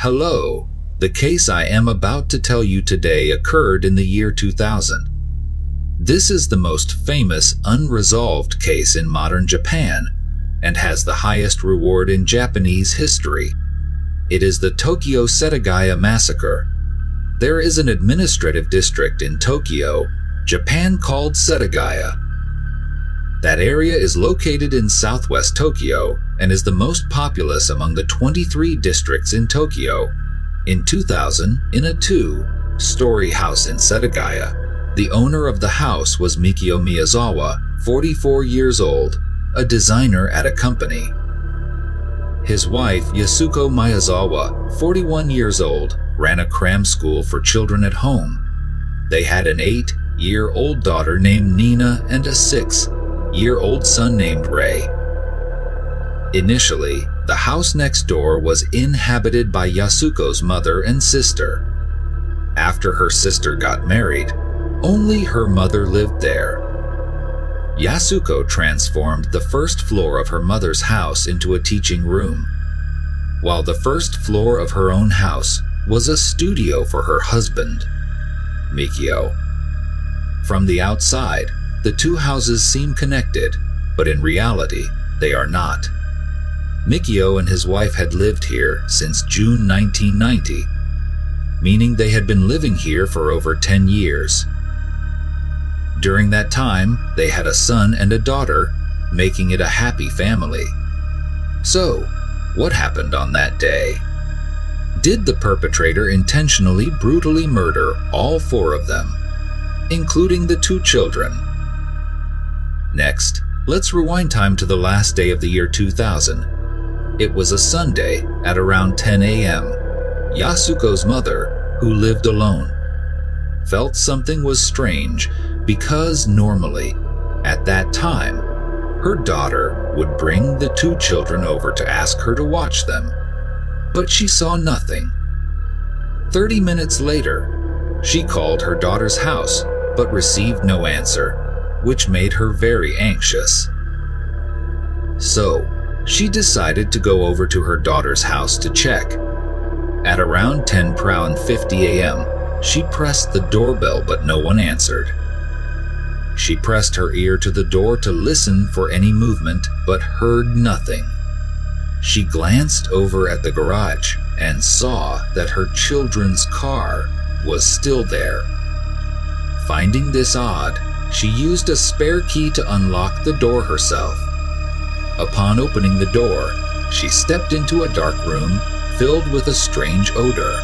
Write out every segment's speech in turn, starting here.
Hello. The case I am about to tell you today occurred in the year 2000. This is the most famous unresolved case in modern Japan and has the highest reward in Japanese history. It is the Tokyo Setagaya massacre. There is an administrative district in Tokyo, Japan called Setagaya. That area is located in southwest Tokyo and is the most populous among the 23 districts in Tokyo. In 2000, in a 2-story house in Setagaya, the owner of the house was Mikio Miyazawa, 44 years old, a designer at a company. His wife, Yasuko Miyazawa, 41 years old, ran a cram school for children at home. They had an 8-year-old daughter named Nina and a 6-year-old son named Ray. Initially, the house next door was inhabited by Yasuko's mother and sister. After her sister got married, only her mother lived there. Yasuko transformed the first floor of her mother's house into a teaching room, while the first floor of her own house was a studio for her husband, Mikio. From the outside, the two houses seem connected, but in reality, they are not. Mikio and his wife had lived here since June 1990, meaning they had been living here for over 10 years. During that time, they had a son and a daughter, making it a happy family. So, what happened on that day? Did the perpetrator intentionally brutally murder all 4 of them, including the 2 children? Next, let's rewind time to the last day of the year 2000. It was a Sunday at around 10 a.m. Yasuko's mother, who lived alone, felt something was strange because normally, at that time, her daughter would bring the 2 children over to ask her to watch them, but she saw nothing. 30 minutes later, she called her daughter's house but received no answer, which made her very anxious. So, she decided to go over to her daughter's house to check. At around 10:50 a.m., she pressed the doorbell but no one answered. She pressed her ear to the door to listen for any movement but heard nothing. She glanced over at the garage and saw that her children's car was still there. Finding this odd, she used a spare key to unlock the door herself. Upon opening the door, she stepped into a dark room filled with a strange odor.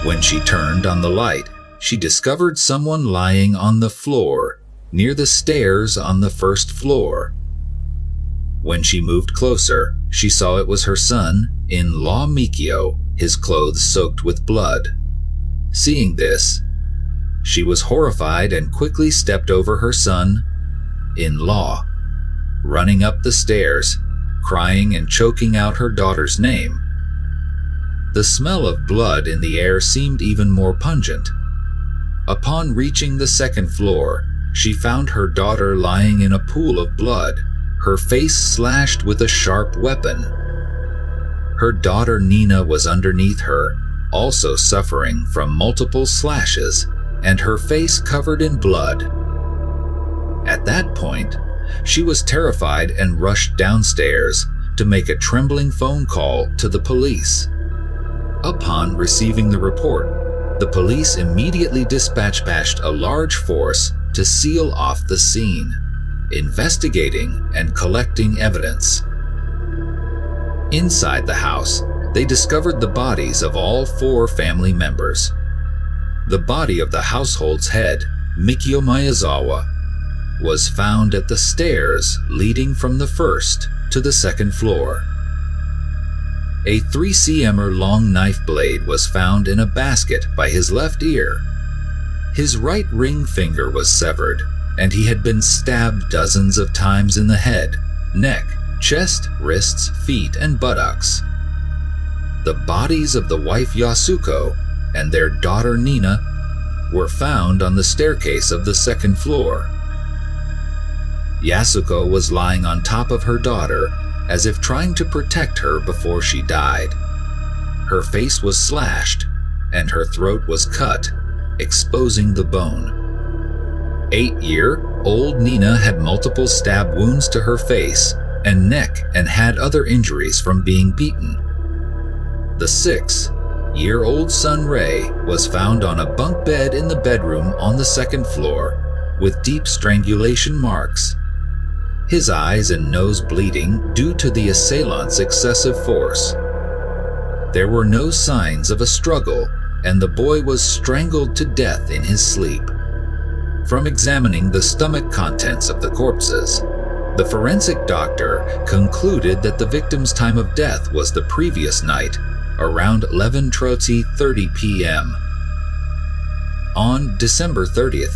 When she turned on the light, she discovered someone lying on the floor near the stairs on the first floor. When she moved closer, she saw it was her son-in-law Mikio, his clothes soaked with blood. Seeing this, she was horrified and quickly stepped over her son-in-law, running up the stairs, crying and choking out her daughter's name. The smell of blood in the air seemed even more pungent. Upon reaching the second floor, she found her daughter lying in a pool of blood, her face slashed with a sharp weapon. Her daughter Nina was underneath her, also suffering from multiple slashes, and her face covered in blood. At that point, she was terrified and rushed downstairs to make a trembling phone call to the police. Upon receiving the report, the police immediately dispatched a large force to seal off the scene, investigating and collecting evidence. Inside the house, they discovered the bodies of all 4 family members. The body of the household's head, Mikio Miyazawa, was found at the stairs leading from the first to the second floor. A 3 cm long knife blade was found in a basket by his left ear. His right ring finger was severed, and he had been stabbed dozens of times in the head, neck, chest, wrists, feet, and buttocks. The bodies of the wife Yasuko and their daughter Nina were found on the staircase of the second floor. Yasuko was lying on top of her daughter as if trying to protect her before she died. Her face was slashed, and her throat was cut, exposing the bone. 8-year-old Nina had multiple stab wounds to her face and neck and had other injuries from being beaten. The 6-year-old son Ray was found on a bunk bed in the bedroom on the second floor with deep strangulation marks. His eyes and nose bleeding due to the assailant's excessive force. There were no signs of a struggle, and the boy was strangled to death in his sleep. From examining the stomach contents of the corpses, the forensic doctor concluded that the victim's time of death was the previous night, around 11:30 p.m. On December 30th,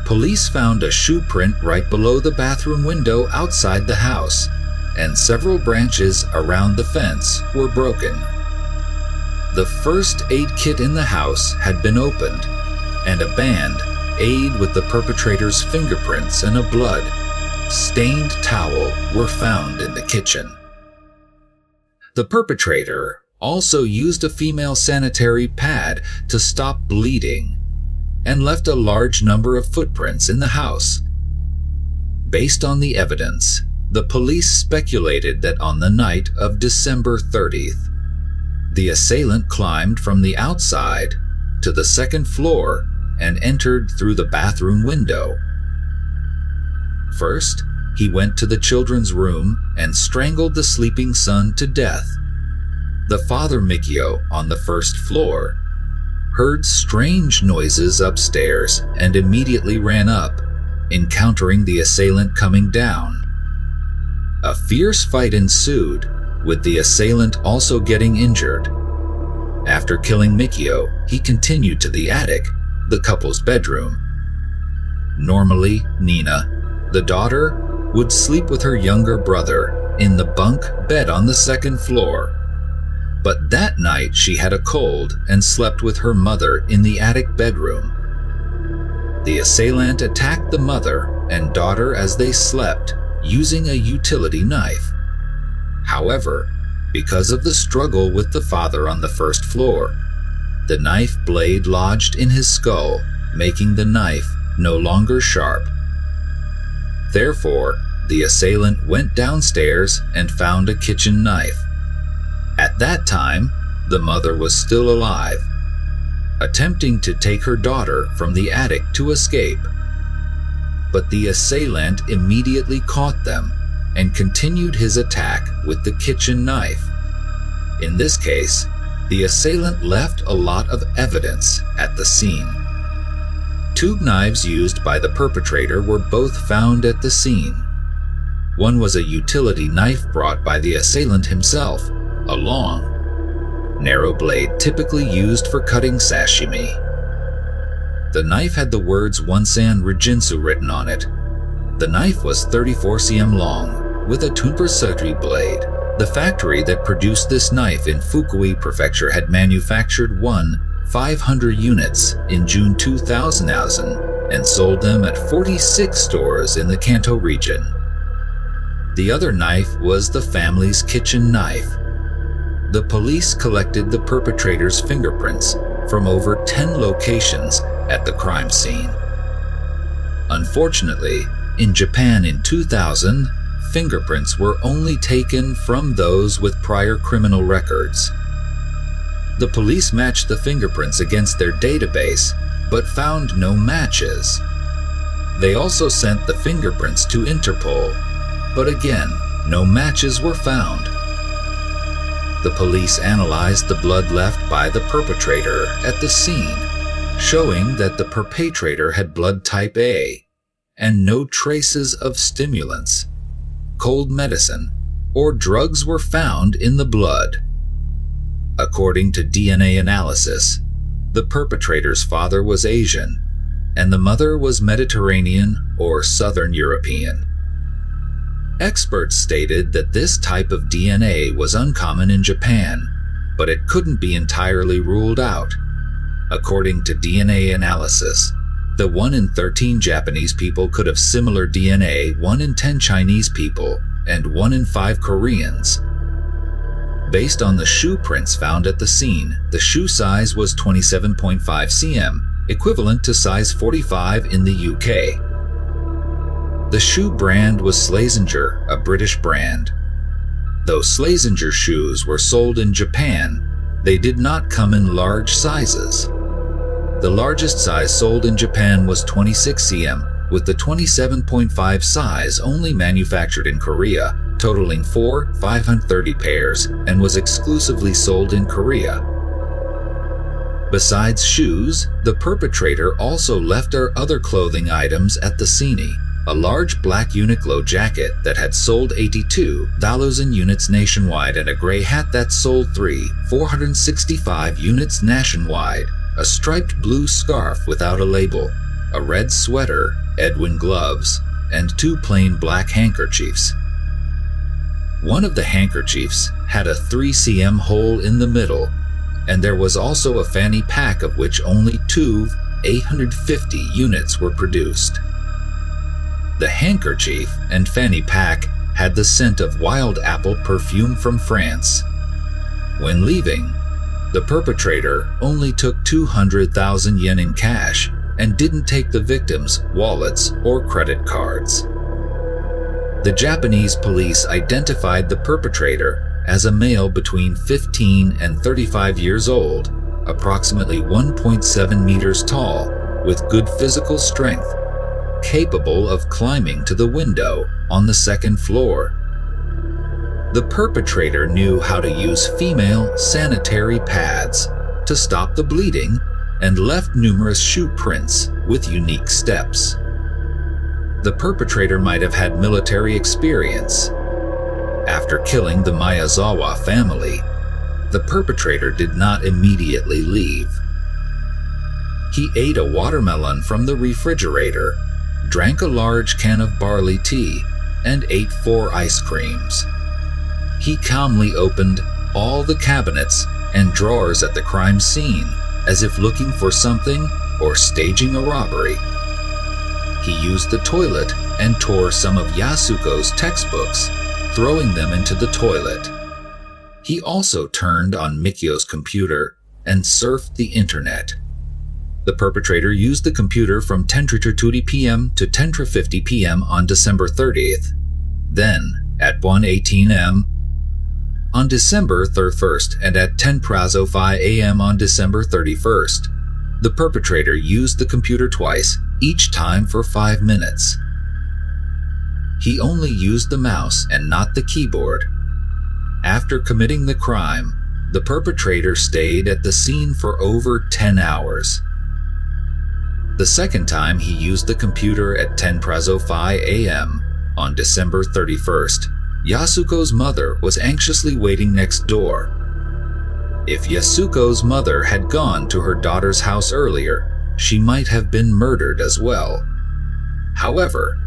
police found a shoe print right below the bathroom window outside the house, and several branches around the fence were broken. The first aid kit in the house had been opened, and a band-aid with the perpetrator's fingerprints and a blood-stained towel were found in the kitchen. The perpetrator also used a female sanitary pad to stop bleeding and left a large number of footprints in the house. Based on the evidence, the police speculated that on the night of December 30th, the assailant climbed from the outside to the second floor and entered through the bathroom window. First, he went to the children's room and strangled the sleeping son to death. The father, Mikio, on the first floor, heard strange noises upstairs and immediately ran up, encountering the assailant coming down. A fierce fight ensued, with the assailant also getting injured. After killing Mikio, he continued to the attic, the couple's bedroom. Normally, Nina, the daughter, would sleep with her younger brother in the bunk bed on the second floor. But that night she had a cold and slept with her mother in the attic bedroom. The assailant attacked the mother and daughter as they slept, using a utility knife. However, because of the struggle with the father on the first floor, the knife blade lodged in his skull, making the knife no longer sharp. Therefore, the assailant went downstairs and found a kitchen knife. At that time, the mother was still alive, attempting to take her daughter from the attic to escape. But the assailant immediately caught them and continued his attack with the kitchen knife. In this case, the assailant left a lot of evidence at the scene. 2 knives used by the perpetrator were both found at the scene. One was a utility knife brought by the assailant himself, a long, narrow blade typically used for cutting sashimi. The knife had the words Wonsan Rijinsu written on it. The knife was 34 cm long, with a Tunper blade. The factory that produced this knife in Fukui Prefecture had manufactured 500 units in June 2000 and sold them at 46 stores in the Kanto region. The other knife was the family's kitchen knife. The police collected the perpetrator's fingerprints from over 10 locations at the crime scene. Unfortunately, in Japan in 2000, fingerprints were only taken from those with prior criminal records. The police matched the fingerprints against their database, but found no matches. They also sent the fingerprints to Interpol, but again, no matches were found. The police analyzed the blood left by the perpetrator at the scene, showing that the perpetrator had blood type A and no traces of stimulants, cold medicine, or drugs were found in the blood. According to DNA analysis, the perpetrator's father was Asian and the mother was Mediterranean or Southern European. Experts stated that this type of DNA was uncommon in Japan, but it couldn't be entirely ruled out. According to DNA analysis, the 1 in 13 Japanese people could have similar DNA, 1 in 10 Chinese people, and 1 in 5 Koreans. Based on the shoe prints found at the scene, the shoe size was 27.5 cm, equivalent to size 45 in the UK. The shoe brand was Slazenger, a British brand. Though Slazenger shoes were sold in Japan, they did not come in large sizes. The largest size sold in Japan was 26 cm, with the 27.5 size only manufactured in Korea, totaling 530 pairs, and was exclusively sold in Korea. Besides shoes, the perpetrator also left her other clothing items at the scene: a large black Uniqlo jacket that had sold 82,000 units nationwide and a gray hat that sold 465 units nationwide, a striped blue scarf without a label, a red sweater, Edwin gloves, and 2 plain black handkerchiefs. One of the handkerchiefs had a 3 cm hole in the middle, and there was also a fanny pack of which only 850 units were produced. The handkerchief and fanny pack had the scent of wild apple perfume from France. When leaving, the perpetrator only took 200,000 yen in cash and didn't take the victims' wallets or credit cards. The Japanese police identified the perpetrator as a male between 15 and 35 years old, approximately 1.7 meters tall, with good physical strength, capable of climbing to the window on the second floor. The perpetrator knew how to use female sanitary pads to stop the bleeding and left numerous shoe prints with unique steps. The perpetrator might have had military experience. After killing the Miyazawa family, the perpetrator did not immediately leave. He ate a watermelon from the refrigerator, drank a large can of barley tea, and ate 4 ice creams. He calmly opened all the cabinets and drawers at the crime scene as if looking for something or staging a robbery. He used the toilet and tore some of Yasuko's textbooks, throwing them into the toilet. He also turned on Mikio's computer and surfed the internet. The perpetrator used the computer from 10:30 p.m. to 10:50 p.m. on December 30th. Then, at 1:18 a.m. on December 31st and at 10:05 a.m. on December 31st, the perpetrator used the computer twice, each time for 5 minutes. He only used the mouse and not the keyboard. After committing the crime, the perpetrator stayed at the scene for over 10 hours. The second time he used the computer at 10:05 a.m. on December 31st, Yasuko's mother was anxiously waiting next door. If Yasuko's mother had gone to her daughter's house earlier, she might have been murdered as well. However,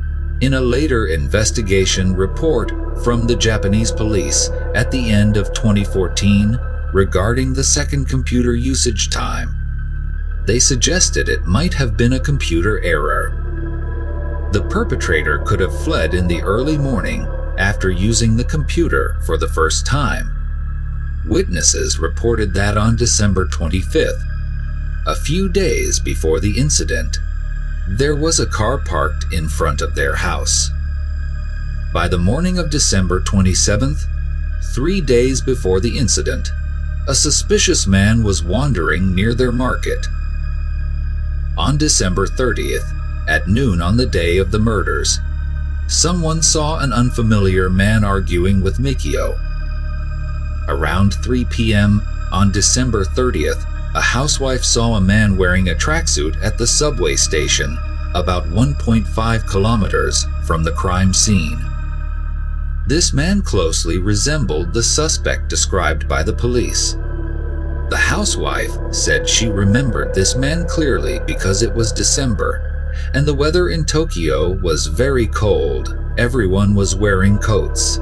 in a later investigation report from the Japanese police at the end of 2014 regarding the second computer usage time, they suggested it might have been a computer error. The perpetrator could have fled in the early morning after using the computer for the first time. Witnesses reported that on December 25th, a few days before the incident, there was a car parked in front of their house. By the morning of December 27th, 3 days before the incident, a suspicious man was wandering near their market. On December 30th, at noon on the day of the murders, someone saw an unfamiliar man arguing with Mikio. Around 3 p.m. on December 30th, a housewife saw a man wearing a tracksuit at the subway station, about 1.5 kilometers from the crime scene. This man closely resembled the suspect described by the police. The housewife said she remembered this man clearly because it was December, and the weather in Tokyo was very cold. Everyone was wearing coats.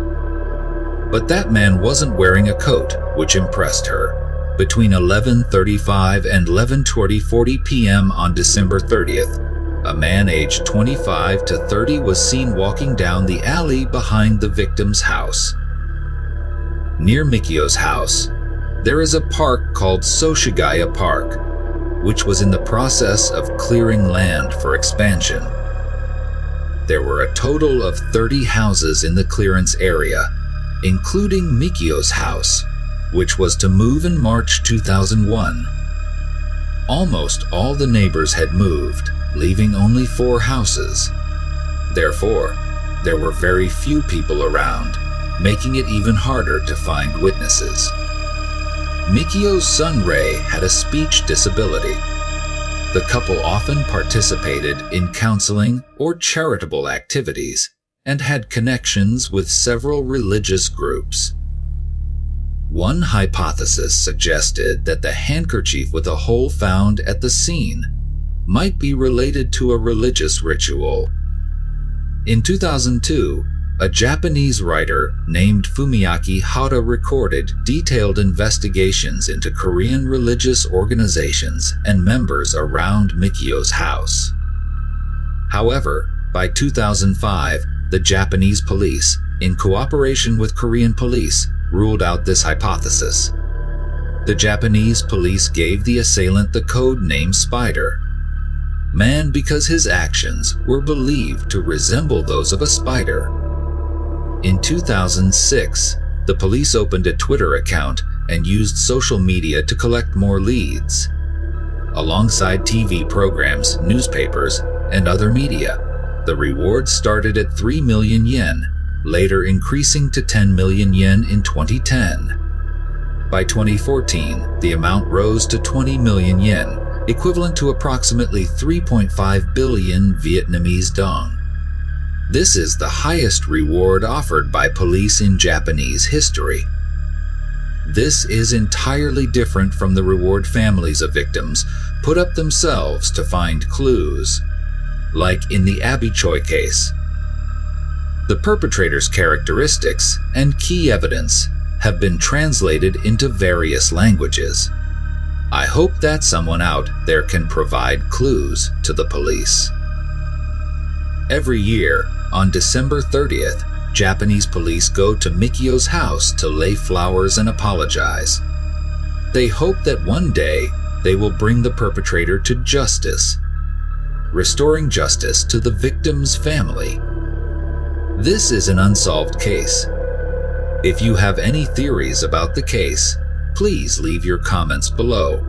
But that man wasn't wearing a coat, which impressed her. Between 11:35 and 11:40 p.m. on December 30th, a man aged 25 to 30 was seen walking down the alley behind the victim's house. Near Mikio's house, there is a park called Setagaya Park, which was in the process of clearing land for expansion. There were a total of 30 houses in the clearance area, including Mikio's house, which was to move in March 2001. Almost all the neighbors had moved, leaving only 4 houses. Therefore, there were very few people around, making it even harder to find witnesses. Mikio's son Ray had a speech disability. The couple often participated in counseling or charitable activities and had connections with several religious groups. One hypothesis suggested that the handkerchief with a hole found at the scene might be related to a religious ritual. In 2002, a Japanese writer named Fumiaki Hara recorded detailed investigations into Korean religious organizations and members around Mikio's house. However, by 2005, the Japanese police, in cooperation with Korean police, ruled out this hypothesis. The Japanese police gave the assailant the code name Spider Man because his actions were believed to resemble those of a spider. In 2006, the police opened a Twitter account and used social media to collect more leads. Alongside TV programs, newspapers, and other media, the reward started at 3 million yen, later increasing to 10 million yen in 2010. By 2014, the amount rose to 20 million yen, equivalent to approximately 3.5 billion Vietnamese dong. This is the highest reward offered by police in Japanese history. This is entirely different from the reward families of victims put up themselves to find clues, like in the Abby Choi case. The perpetrator's characteristics and key evidence have been translated into various languages. I hope that someone out there can provide clues to the police. Every year, on December 30th, Japanese police go to Mikio's house to lay flowers and apologize. They hope that one day they will bring the perpetrator to justice, restoring justice to the victim's family. This is an unsolved case. If you have any theories about the case, please leave your comments below.